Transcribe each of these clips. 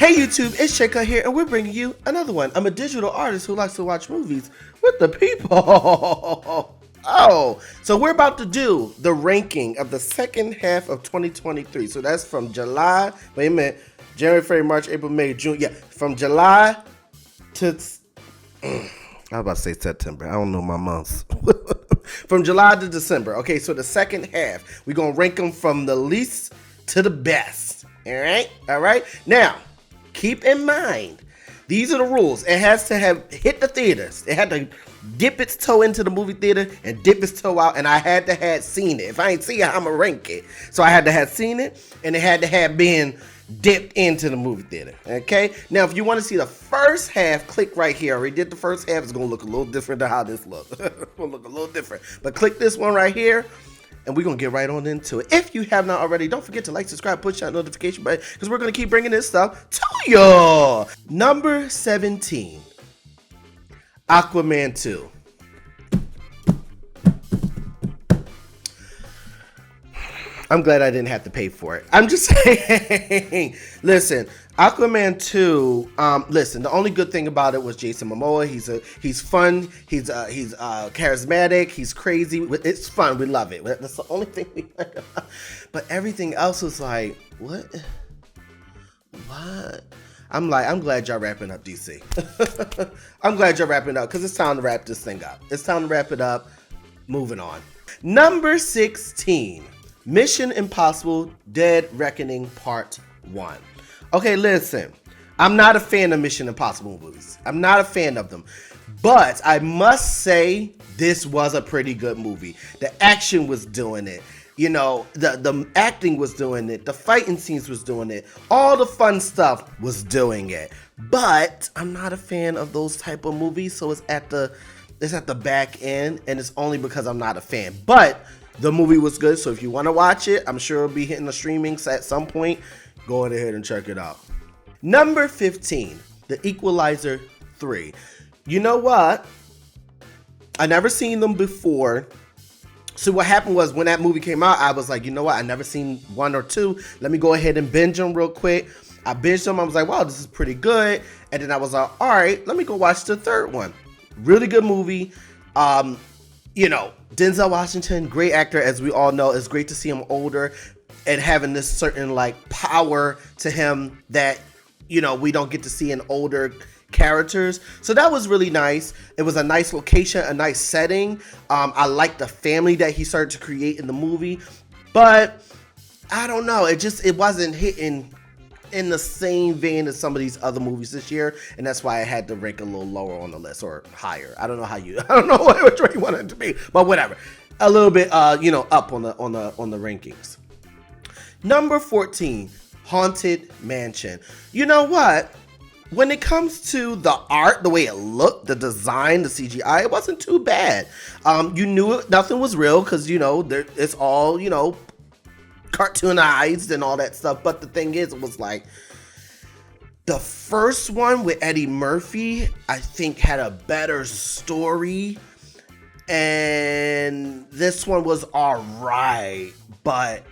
Hey YouTube, it's Cutt here, and we're bringing you another one. I'm a digital artist who likes to watch movies with the people. So we're about to do the ranking of the second half of 2023. So that's from July, January, February, March, April, May, June. Yeah, from July to, I was about to say September. I don't know my months. From July to December. Okay, so the second half, we're going to rank them from the least to the best. All right. Now, keep in mind, these are the rules. It has to have hit the theaters. It had to dip its toe into the movie theater and dip its toe out, and I had to have seen it. If I ain't seen it, I'm gonna rank it. So I had to have seen it, and it had to have been dipped into the movie theater. Okay. Now, if you want to see the first half, click right here. I already did the first half. It's gonna look a little different than how this looks. It's gonna look a little different. But click this one right here, and we're going to get right on into it. If you have not already, don't forget to like, subscribe, push that notification button, because we're going to keep bringing this stuff to you. Number 17, Aquaman 2. I'm glad I didn't have to pay for it. I'm just saying. Listen, Aquaman 2. Listen, the only good thing about it was Jason Momoa. He's fun. He's charismatic. He's crazy. It's fun. We love it. That's the only thing we like about. But everything else was like, what? I'm glad y'all wrapping up, DC. I'm glad y'all wrapping up because it's time to wrap this thing up. It's time to wrap it up. Moving on. Number 16. Mission Impossible Dead Reckoning Part 1. Okay, listen. I'm not a fan of Mission Impossible movies. I'm not a fan of them. But I must say, this was a pretty good movie. The action was doing it. You know, the acting was doing it. The fighting scenes was doing it. All the fun stuff was doing it. But I'm not a fan of those type of movies, so it's at the back end, and it's only because I'm not a fan. But the movie was good, so if you want to watch it, I'm sure it'll be hitting the streaming at some point. Go ahead and check it out. Number 15, The Equalizer 3. You know what? I never seen them before. So what happened was when that movie came out, I was like, you know what? I never seen 1 or 2. Let me go ahead and binge them real quick. I binged them. I was like, wow, this is pretty good. And then I was like, all right, let me go watch the third one. Really good movie. You know, Denzel Washington, great actor, as we all know. It's great to see him older and having this certain like power to him that, you know, we don't get to see in older characters. So that was really nice. It was a nice location, a nice setting. I liked the family that he started to create in the movie, but I don't know. It wasn't hitting in the same vein as some of these other movies this year, and that's why I had to rank a little lower on the list, or higher. I don't know which way you want it to be, but whatever. A little bit, up on the rankings. Number 14, Haunted Mansion. You know what? When it comes to the art, the way it looked, the design, the CGI, it wasn't too bad. You knew nothing was real because it's all cartoonized and all that stuff. But the thing is, it was like the first one with Eddie Murphy, I think, had a better story, and this one was all right, but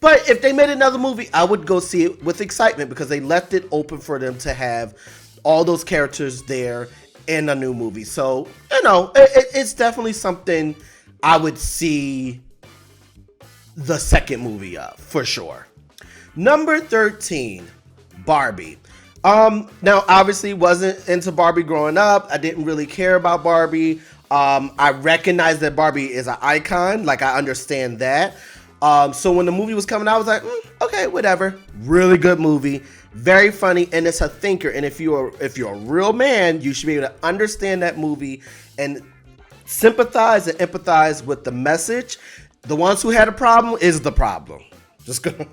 if they made another movie, I would go see it with excitement because they left it open for them to have all those characters there in a new movie. So it's definitely something I would see the second movie of, for sure. Number 13, Barbie. Now obviously wasn't into Barbie growing up. I didn't really care about Barbie. I recognize that Barbie is an icon. Like, I understand that. So when the movie was coming out, I was like, okay, whatever. Really good movie. Very funny, and it's a thinker. And if you're a real man, you should be able to understand that movie and sympathize and empathize with the message. The ones who had a problem is the problem. Just gonna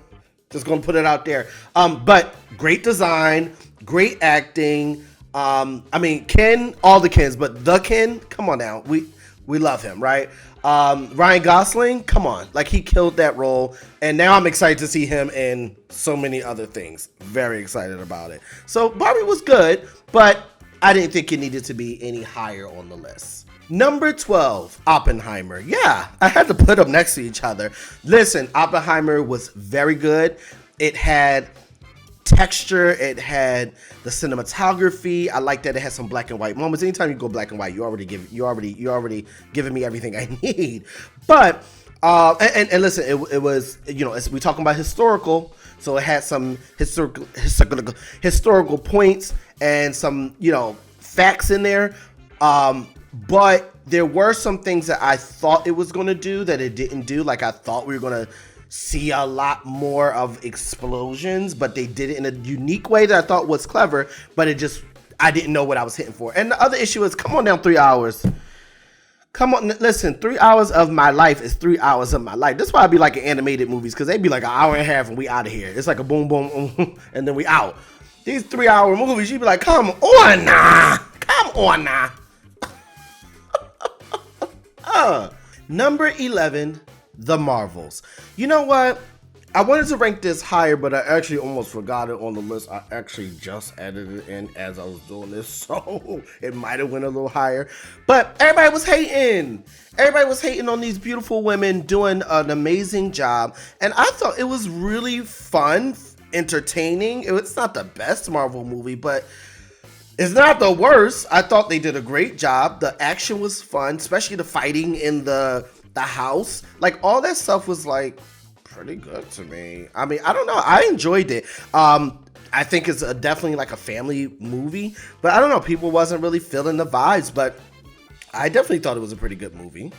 put it out there. But great design, great acting. Ken, all the Kens, but the Ken, come on now. We love him, right? Ryan Gosling, come on. Like, he killed that role. And now I'm excited to see him in so many other things. Very excited about it. So Barbie was good, but I didn't think it needed to be any higher on the list. Number 12, Oppenheimer. Yeah, I had to put them next to each other. Listen, Oppenheimer was very good. It had texture. It had the cinematography. I like that it had some black and white moments. Anytime you go black and white, you already giving me everything I need. But and listen, it was, you know, we talking about historical, so it had some historical points and some, you know, facts in there. But there were some things that I thought it was going to do that it didn't do. Like, I thought we were going to see a lot more of explosions, but they did it in a unique way that I thought was clever, but I didn't know what I was hitting for. And the other issue is, come on down 3 hours. Come on, listen, 3 hours of my life is 3 hours of my life. That's why I be like in animated movies, because they be like an hour and a half and we out of here. It's like a boom, boom, and then we out. These 3 hour movies, you be like, come on now. Come on now. Number 11, The Marvels. You know what? I wanted to rank this higher, but I actually almost forgot it on the list. I actually just added it in as I was doing this, so it might have went a little higher. But everybody was hating. Everybody was hating on these beautiful women doing an amazing job. And I thought it was really fun, entertaining. It's not the best Marvel movie, but it's not the worst. I thought they did a great job. The action was fun, especially the fighting in the house. Like, all that stuff was like pretty good to me. I mean, I don't know. I enjoyed it. I think it's definitely like a family movie, but I don't know. People wasn't really feeling the vibes, but I definitely thought it was a pretty good movie.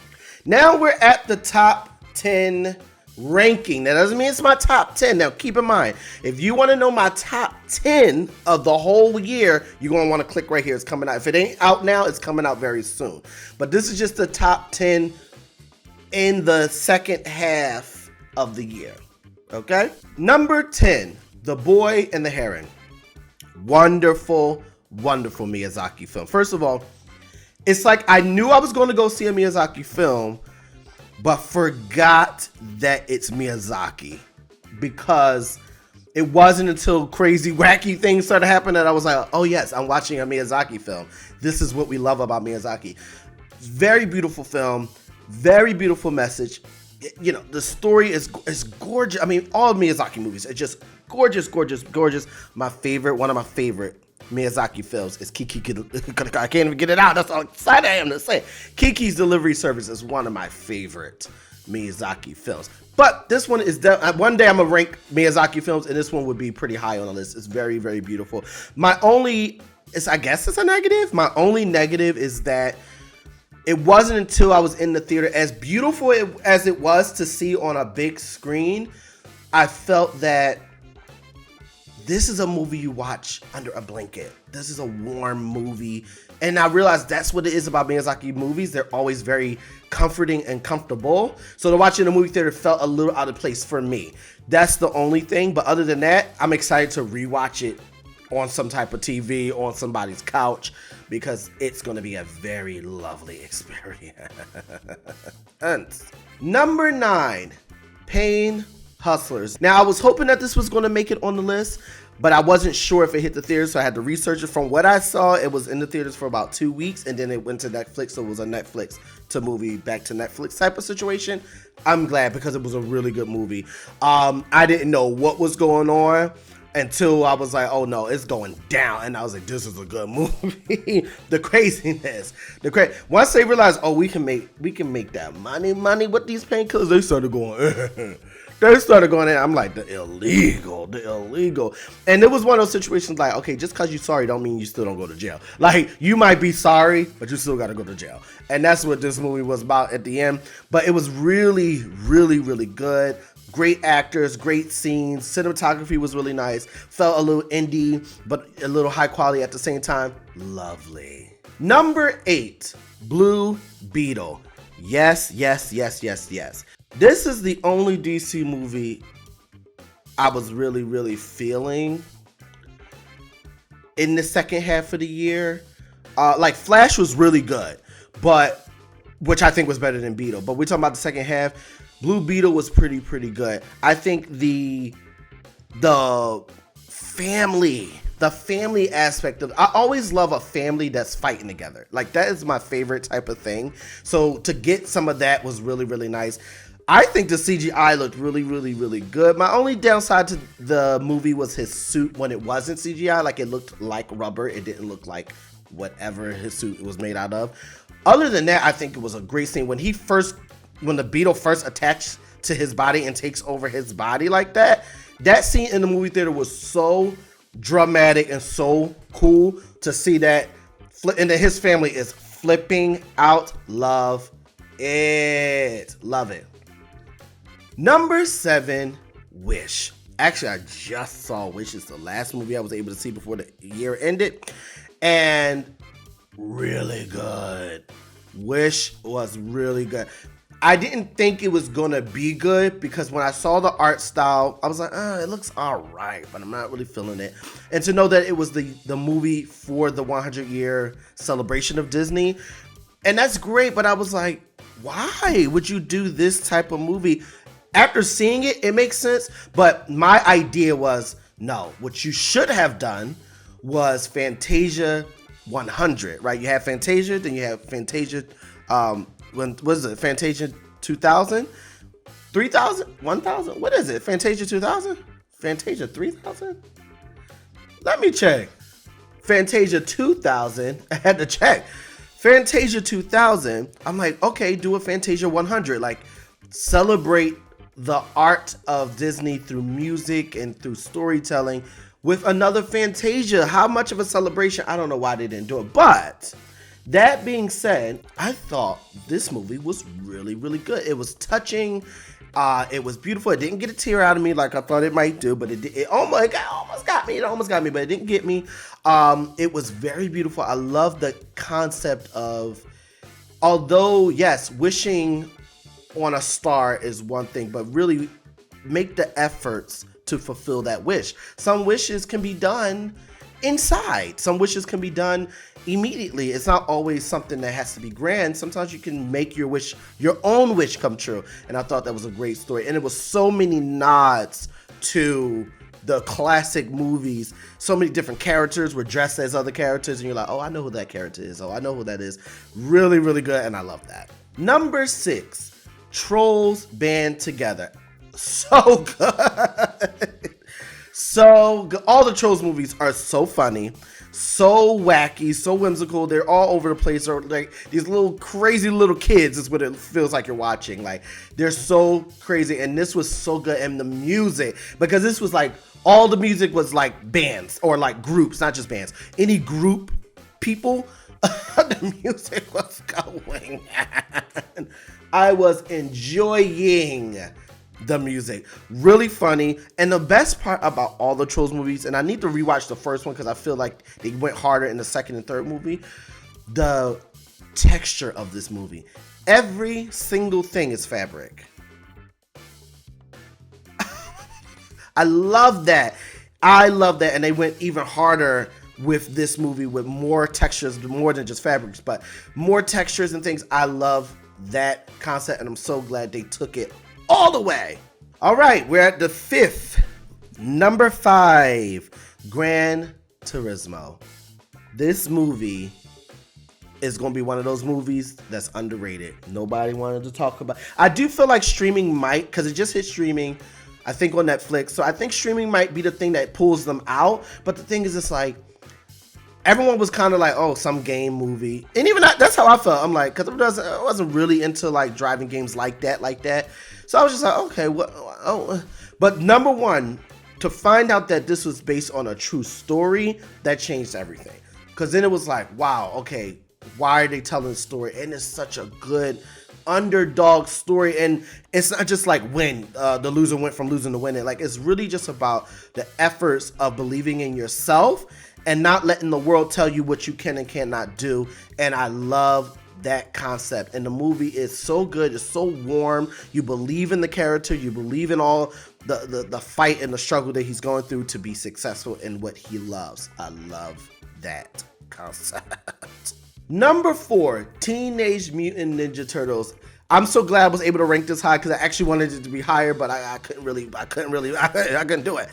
Now we're at the top 10 ranking. That doesn't mean it's my top 10. Now keep in mind, if you want to know my top 10 of the whole year, you're going to want to click right here. It's coming out. If it ain't out now, it's coming out very soon. But this is just the top 10 in the second half of the year. Okay? Number 10, The Boy and the Heron. Wonderful, wonderful Miyazaki film. First of all, it's like I knew I was going to go see a Miyazaki film, but forgot that it's Miyazaki, because it wasn't until crazy, wacky things started happening that I was like, oh yes, I'm watching a Miyazaki film. This is what we love about Miyazaki. Very beautiful film, very beautiful message. You know, the story is gorgeous. I mean, all Miyazaki movies are just gorgeous, gorgeous, gorgeous. One of my favorite Miyazaki films is Kiki. I can't even get it out. That's how excited I am to say. Kiki's Delivery Service is one of my favorite Miyazaki films. But this one is one day I'm gonna rank Miyazaki films, and this one would be pretty high on the list. It's very, very beautiful. I guess it's a negative. My only negative is that it wasn't until I was in the theater, as beautiful as it was to see on a big screen, I felt that this is a movie you watch under a blanket. This is a warm movie. And I realized that's what it is about Miyazaki movies. They're always very comforting and comfortable. So to watch it in a movie theater felt a little out of place for me. That's the only thing. But other than that, I'm excited to rewatch it on some type of TV, on somebody's couch, because it's going to be a very lovely experience. Number 9, Pain Hustlers. Now, I was hoping that this was going to make it on the list, but I wasn't sure if it hit the theaters, so I had to research it. From what I saw, it was in the theaters for about 2 weeks, and then it went to Netflix, so it was a Netflix to movie, back to Netflix type of situation. I'm glad, because it was a really good movie. I didn't know what was going on until I was like, oh no, it's going down. And I was like, this is a good movie. The craziness. Once they realized, oh, we can make that money with these painkillers, they started going, in. I'm like, the illegal. And it was one of those situations like, okay, just because you're sorry don't mean you still don't go to jail. Like, you might be sorry, but you still got to go to jail. And that's what this movie was about at the end. But it was really, really, really good. Great actors, great scenes, cinematography was really nice. Felt a little indie, but a little high quality at the same time. Lovely. Number 8, Blue Beetle. Yes. This is the only DC movie I was really, really feeling in the second half of the year. Like, Flash was really good, but which I think was better than Beetle. But we're talking about the second half. Blue Beetle was pretty good. I think the family aspect of, I always love a family that's fighting together. Like, that is my favorite type of thing. So to get some of that was really, really nice. I think the CGI looked really, really, really good. My only downside to the movie was his suit when it wasn't CGI. Like, it looked like rubber. It didn't look like whatever his suit was made out of. Other than that, I think it was a great scene. When the beetle first attached to his body and takes over his body like that, that scene in the movie theater was so dramatic and so cool to see that. And then his family is flipping out. Love it. Love it. Number 7, Wish. Actually, I just saw Wish. It's the last movie I was able to see before the year ended. And really good. Wish was really good. I didn't think it was going to be good because when I saw the art style, I was like, it looks all right, but I'm not really feeling it. And to know that it was the movie for the 100-year celebration of Disney, and that's great, but I was like, why would you do this type of movie? After seeing it, it makes sense, but my idea was, no, what you should have done was Fantasia 100, right? You have Fantasia, then you have Fantasia, what is it? Fantasia 2000? 3000? 1000? What is it? Fantasia 2000? Fantasia 3000? Let me check. Fantasia 2000, I had to check. Fantasia 2000, I'm like, okay, do a Fantasia 100, like celebrate the art of Disney through music and through storytelling with another Fantasia. How much of a celebration? I don't know why they didn't do it. But that being said, I thought this movie was really, really good. It was touching. It was beautiful. It didn't get a tear out of me like I thought it might do, but it almost got me. It almost got me, but it didn't get me. It was very beautiful. I love the concept of, although, yes, wishing on a star is one thing, but really make the efforts to fulfill that wish. Some wishes can be done inside. Some wishes can be done immediately. It's not always something that has to be grand. Sometimes you can make your wish, your own wish, come true. And I thought that was a great story. And it was so many nods to the classic movies. So many different characters were dressed as other characters, and you're like, oh, I know who that character is. Oh, I know who that is. Really, really good, and I love that. Number 6. Trolls Band Together. So good. So good. All the Trolls movies are so funny, so wacky, so whimsical. They're all over the place. Or like these little crazy little kids is what it feels like you're watching. Like, they're so crazy, and this was so good. And the music, because this was like, all the music was like bands or like groups, not just bands. Any group people, the music was going on. I was enjoying the music. Really funny. And the best part about all the Trolls movies, and I need to rewatch the first one because I feel like they went harder in the second and third movie, the texture of this movie. Every single thing is fabric. I love that. I love that. And they went even harder with this movie with more textures, more than just fabrics, but more textures and things. I love that concept, and I'm so glad they took it all the way. All right, we're at the 5th. Number 5, Gran Turismo. This movie is going to be one of those movies that's underrated. Nobody wanted to talk about. I do feel like streaming might, because it just hit streaming, I think, on Netflix. So I think streaming might be the thing that pulls them out. But the thing is, it's like, everyone was kind of like, oh, some game movie. And even that's how I felt. I'm like, because I wasn't really into like driving games like that. So I was just like, okay, what? Oh. But number 1, to find out that this was based on a true story, that changed everything. Because then it was like, wow, okay, why are they telling the story? And it's such a good underdog story. And it's not just like when the loser went from losing to winning. Like, it's really just about the efforts of believing in yourself and not letting the world tell you what you can and cannot do. And I love that concept. And the movie is so good. It's so warm. You believe in the character. You believe in all the fight and the struggle that he's going through to be successful in what he loves. I love that concept. Number 4, Teenage Mutant Ninja Turtles. I'm so glad I was able to rank this high because I actually wanted it to be higher, but I couldn't do it.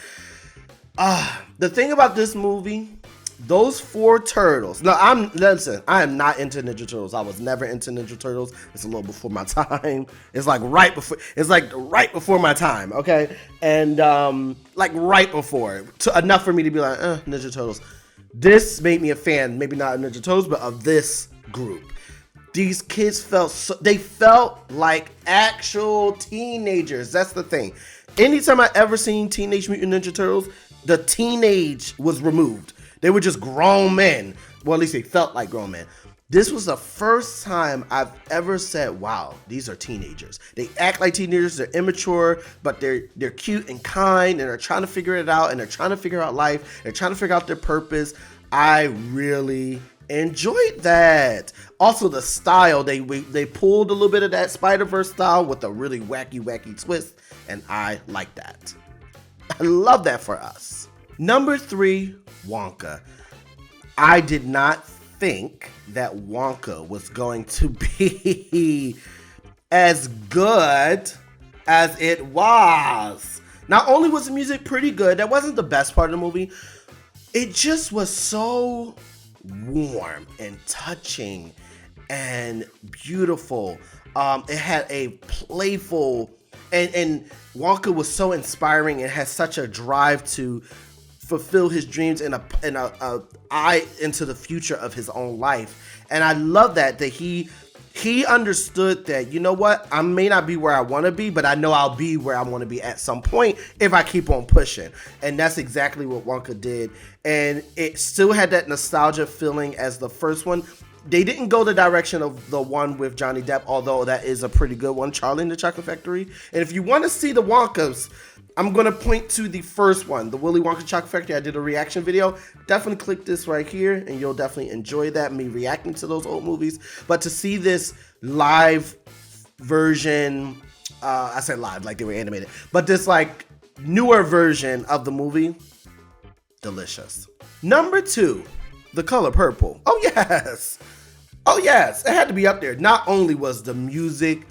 The thing about this movie those four turtles. No, I am not into Ninja Turtles. I was never into Ninja Turtles. It's a little before my time. It's like right before my time, okay? And like right before. Enough for me to be like, Ninja Turtles. This made me a fan, maybe not of Ninja Turtles, but of this group. These kids they felt like actual teenagers. That's the thing. Anytime I ever seen Teenage Mutant Ninja Turtles, the teenage was removed. They were just grown men. Well, at least they felt like grown men. This was the first time I've ever said, wow, these are teenagers. They act like teenagers. They're immature, but they're cute and kind, and they're trying to figure it out, and they're trying to figure out life. They're trying to figure out their purpose. I really enjoyed that. Also, the style, they pulled a little bit of that Spider-Verse style with a really wacky twist, and I like that. I love that for us. Number 3, Wonka. I did not think that Wonka was going to be as good as it was. Not only was the music pretty good, that wasn't the best part of the movie, it just was so warm and touching and beautiful. It had a playful, and Wonka was so inspiring and has such a drive to fulfill his dreams and a eye into the future of his own life. And I love that he understood that, you know what, I may not be where I want to be, but I know I'll be where I want to be at some point if I keep on pushing. And that's exactly what Wonka did. And it still had that nostalgia feeling as the first one. They didn't go the direction of the one with Johnny Depp, although that is a pretty good one, Charlie and the Chocolate Factory. And if you want to see the Wonkas, I'm going to point to the first one, the Willy Wonka Chocolate Factory. I did a reaction video. Definitely click this right here, and you'll definitely enjoy that, me reacting to those old movies. But to see this live version, I said live like they were animated, but this like newer version of the movie, delicious. Number 2, The Color Purple. Oh yes. Oh yes, it had to be up there. Not only was the music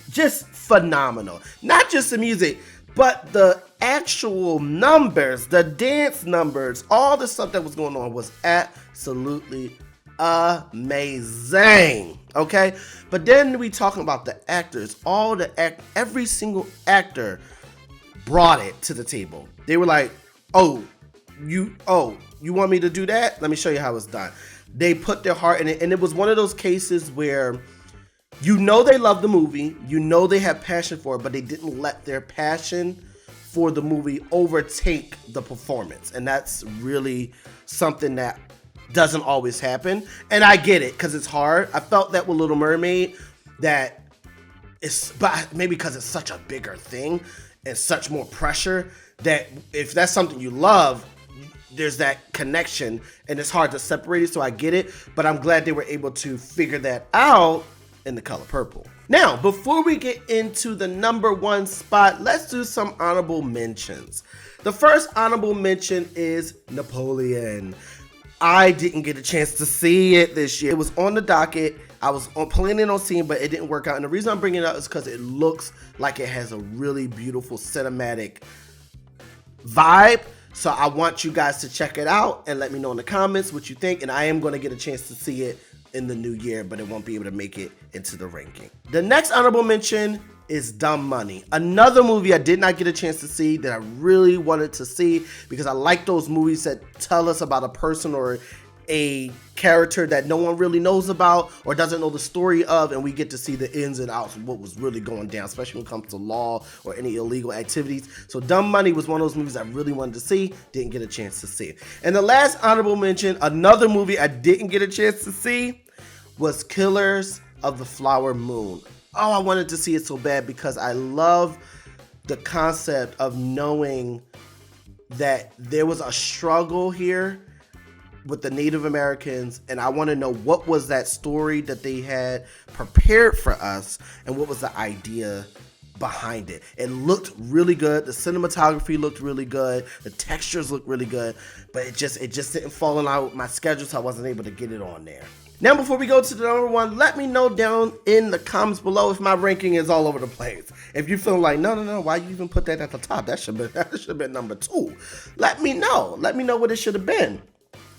just phenomenal, not just the music, but the actual numbers, the dance numbers, all the stuff that was going on was absolutely amazing. Okay, but then we talking about the actors. Every single actor brought it to the table. They were like, you want me to do that? Let me show you how it's done. They put their heart in it, and it was one of those cases where you know they love the movie, you know they have passion for it, but they didn't let their passion for the movie overtake the performance. And that's really something that doesn't always happen. And I get it, because it's hard. I felt that with Little Mermaid, but maybe because it's such a bigger thing and such more pressure, that if that's something you love, there's that connection and it's hard to separate it. So I get it, but I'm glad they were able to figure that out in The Color Purple. Now, before we get into the number 1 spot, let's do some honorable mentions. The first honorable mention is Napoleon. I didn't get a chance to see it this year. It was on the docket. I was planning on seeing, but it didn't work out. And the reason I'm bringing it up is because it looks like it has a really beautiful cinematic vibe. So I want you guys to check it out and let me know in the comments what you think. And I am going to get a chance to see it in the new year, but it won't be able to make it into the ranking. The next honorable mention is Dumb Money. Another movie I did not get a chance to see that I really wanted to see, because I like those movies that tell us about a person or a character that no one really knows about or doesn't know the story of, and we get to see the ins and outs of what was really going down, especially when it comes to law or any illegal activities. So Dumb Money was one of those movies I really wanted to see, didn't get a chance to see. And the last honorable mention, another movie I didn't get a chance to see, was Killers of the Flower Moon. Oh, I wanted to see it so bad because I love the concept of knowing that there was a struggle here with the Native Americans, and I want to know what was that story that they had prepared for us and what was the idea behind it. It looked really good. The cinematography looked really good. The textures looked really good, but it just didn't fall in line with my schedule, so I wasn't able to get it on there. Now, before we go to the number one, let me know down in the comments below if my ranking is all over the place. If you feel like, no, why you even put that at the top? That should have been number 2. Let me know. Let me know what it should have been.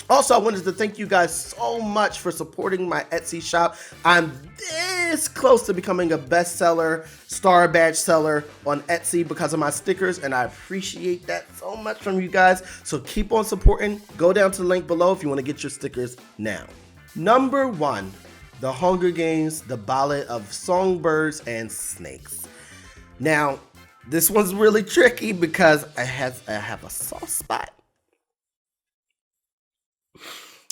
Also, I wanted to thank you guys so much for supporting my Etsy shop. I'm this close to becoming a bestseller, star badge seller on Etsy because of my stickers, and I appreciate that so much from you guys. So keep on supporting. Go down to the link below if you want to get your stickers now. Number 1, The Hunger Games, The Ballad of Songbirds and Snakes. Now, this one's really tricky because I have a soft spot.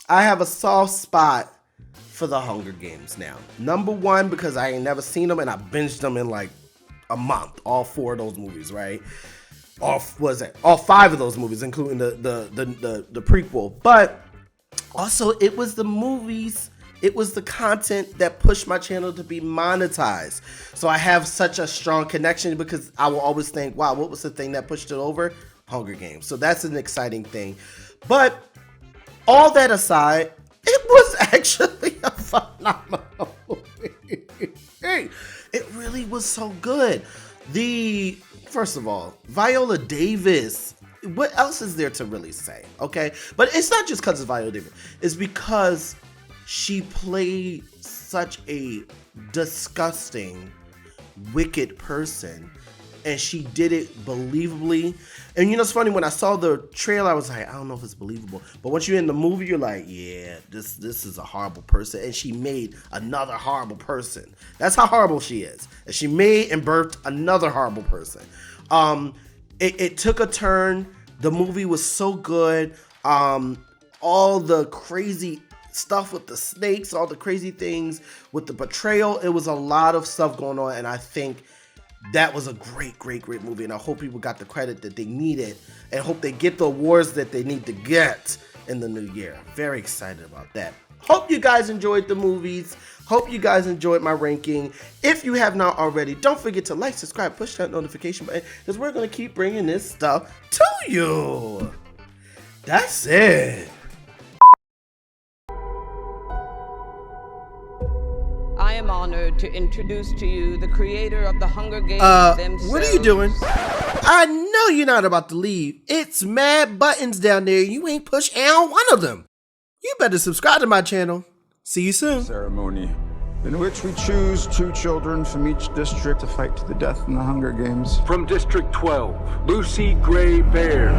I have a soft spot for The Hunger Games now. Number 1, because I ain't never seen them and I binged them in like a month. All 4 of those movies, right? All 5 of those movies, including the prequel. But also, it was the movies, it was the content that pushed my channel to be monetized. So I have such a strong connection because I will always think, wow, what was the thing that pushed it over? Hunger Games. So that's an exciting thing. But all that aside, it was actually a phenomenal movie. It really was so good. First of all, Viola Davis. What else is there to really say? Okay, but it's not just because it's Viola Davis. It's because she played such a disgusting, wicked person, and she did it believably. And you know, it's funny, when I saw the trailer, I was like, I don't know if it's believable. But once you're in the movie, you're like, yeah, this is a horrible person. And she made another horrible person. That's how horrible she is. And she made and birthed another horrible person. It took a turn. The movie was so good. All the crazy stuff with the snakes, all the crazy things with the betrayal. It was a lot of stuff going on, and I think that was a great movie, and I hope people got the credit that they needed, and hope they get the awards that they need to get in the new year. Very excited about that. Hope you guys enjoyed the movies. Hope you guys enjoyed my ranking. If you have not already, don't forget to like, subscribe, push that notification button, because we're going to keep bringing this stuff to you. That's it. I am honored to introduce to you the creator of the Hunger Games themselves. What are you doing? I know you're not about to leave. It's mad buttons down there. You ain't pushed on one of them. You better subscribe to my channel. See you soon. Ceremony in which we choose 2 children from each district to fight to the death in the Hunger Games. From District 12, Lucy Gray Baird.